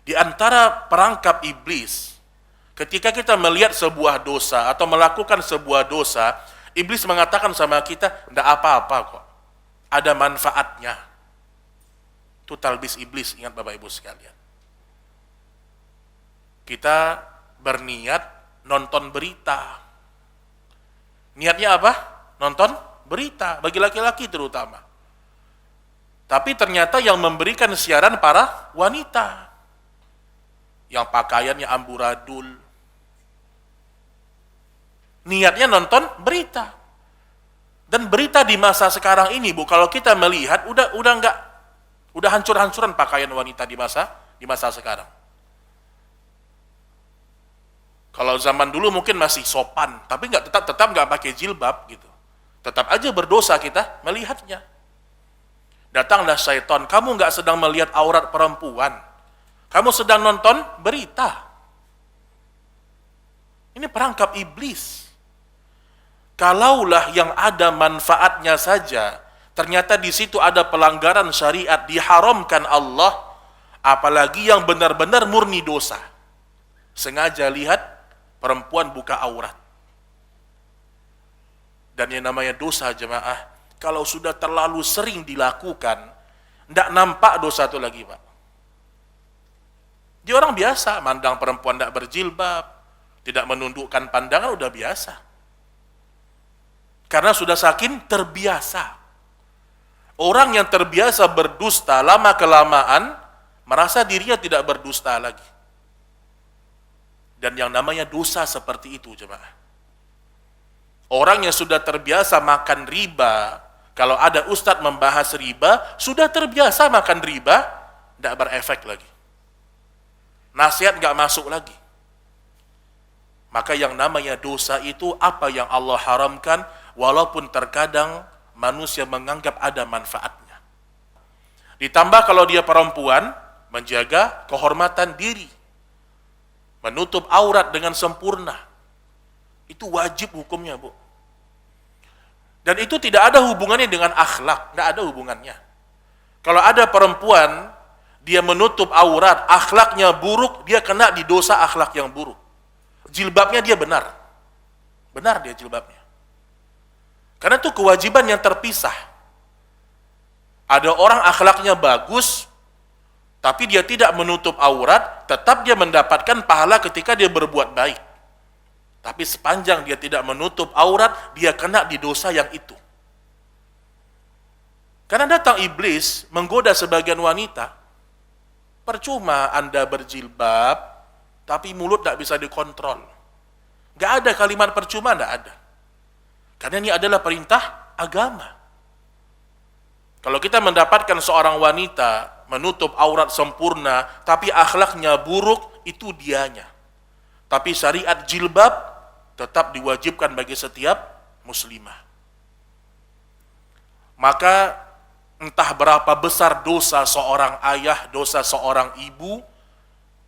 Di antara perangkap iblis, ketika kita melihat sebuah dosa atau melakukan sebuah dosa, iblis mengatakan sama kita, tidak apa-apa kok, ada manfaatnya. Itu talbis iblis, ingat Bapak Ibu sekalian. Kita berniat nonton berita. Niatnya apa? Nonton berita, bagi laki-laki terutama. Tapi ternyata yang memberikan siaran para wanita, yang pakaiannya amburadul. Niatnya nonton berita. Dan berita di masa sekarang ini, Bu, kalau kita melihat udah hancur-hancuran pakaian wanita di masa sekarang. Kalau zaman dulu mungkin masih sopan, tapi tetap nggak pakai jilbab gitu. Tetap aja berdosa kita melihatnya. Datanglah syaitan, kamu nggak sedang melihat aurat perempuan, kamu sedang nonton berita. Ini perangkap iblis. Kalaulah yang ada manfaatnya saja, ternyata di situ ada pelanggaran syariat, diharamkan Allah, apalagi yang benar-benar murni dosa. Sengaja lihat perempuan buka aurat. Dan yang namanya dosa, jemaah, kalau sudah terlalu sering dilakukan, tidak nampak dosa itu lagi, Pak. Dia orang biasa, mandang perempuan tidak berjilbab, tidak menundukkan pandangan, udah biasa. Karena sudah saking terbiasa. Orang yang terbiasa berdusta, lama-kelamaan, merasa dirinya tidak berdusta lagi. Dan yang namanya dosa seperti itu, jemaah. Orang yang sudah terbiasa makan riba, kalau ada ustadz membahas riba, sudah terbiasa makan riba, tidak berefek lagi. Nasihat nggak masuk lagi. Maka yang namanya dosa itu apa yang Allah haramkan, walaupun terkadang manusia menganggap ada manfaatnya. Ditambah kalau dia perempuan, menjaga kehormatan diri, menutup aurat dengan sempurna. Itu wajib hukumnya, Bu. Dan itu tidak ada hubungannya dengan akhlak, tidak ada hubungannya. Kalau ada perempuan, dia menutup aurat, akhlaknya buruk, dia kena di dosa akhlak yang buruk. Jilbabnya dia benar dia jilbabnya. Karena itu kewajiban yang terpisah. Ada orang akhlaknya bagus, tapi dia tidak menutup aurat, tetap dia mendapatkan pahala ketika dia berbuat baik. Tapi sepanjang dia tidak menutup aurat, dia kena di dosa yang itu. Karena datang iblis menggoda sebagian wanita, percuma Anda berjilbab, tapi mulut tidak bisa dikontrol. Gak ada kalimat percuma, tidak ada. Karena ini adalah perintah agama. Kalau kita mendapatkan seorang wanita menutup aurat sempurna, tapi akhlaknya buruk, itu dianya. Tapi syariat jilbab tetap diwajibkan bagi setiap muslimah. Maka entah berapa besar dosa seorang ayah, dosa seorang ibu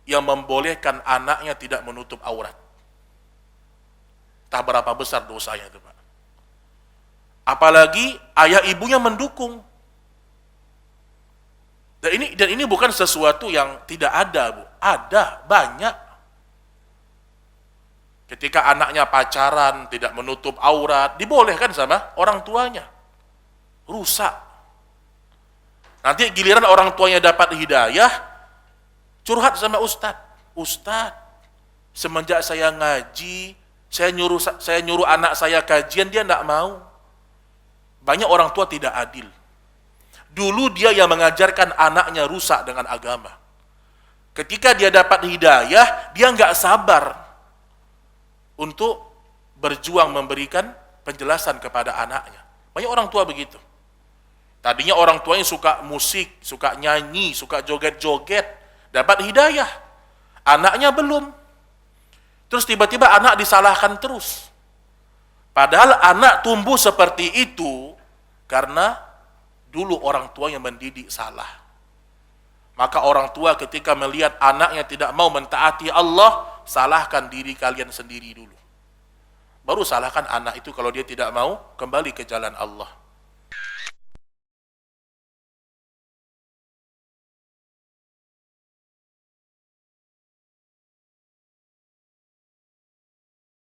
yang membolehkan anaknya tidak menutup aurat. Entah berapa besar dosanya itu, Pak. Apalagi ayah ibunya mendukung. Dan ini bukan sesuatu yang tidak ada, Bu. Ada, banyak. Ketika anaknya pacaran, tidak menutup aurat, dibolehkan sama orang tuanya. Rusak. Nanti giliran orang tuanya dapat hidayah, curhat sama ustadz. Ustadz, semenjak saya ngaji, saya nyuruh anak saya kajian, dia tidak mau. Banyak orang tua tidak adil. Dulu dia yang mengajarkan anaknya rusak dengan agama. Ketika dia dapat hidayah, dia nggak sabar untuk berjuang memberikan penjelasan kepada anaknya. Banyak orang tua begitu. Tadinya orang tuanya suka musik, suka nyanyi, suka joget-joget, dapat hidayah. Anaknya belum. Terus tiba-tiba anak disalahkan terus. Padahal anak tumbuh seperti itu karena dulu orang tua yang mendidik salah. Maka orang tua ketika melihat anaknya tidak mau mentaati Allah, salahkan diri kalian sendiri dulu. Baru salahkan anak itu kalau dia tidak mau kembali ke jalan Allah.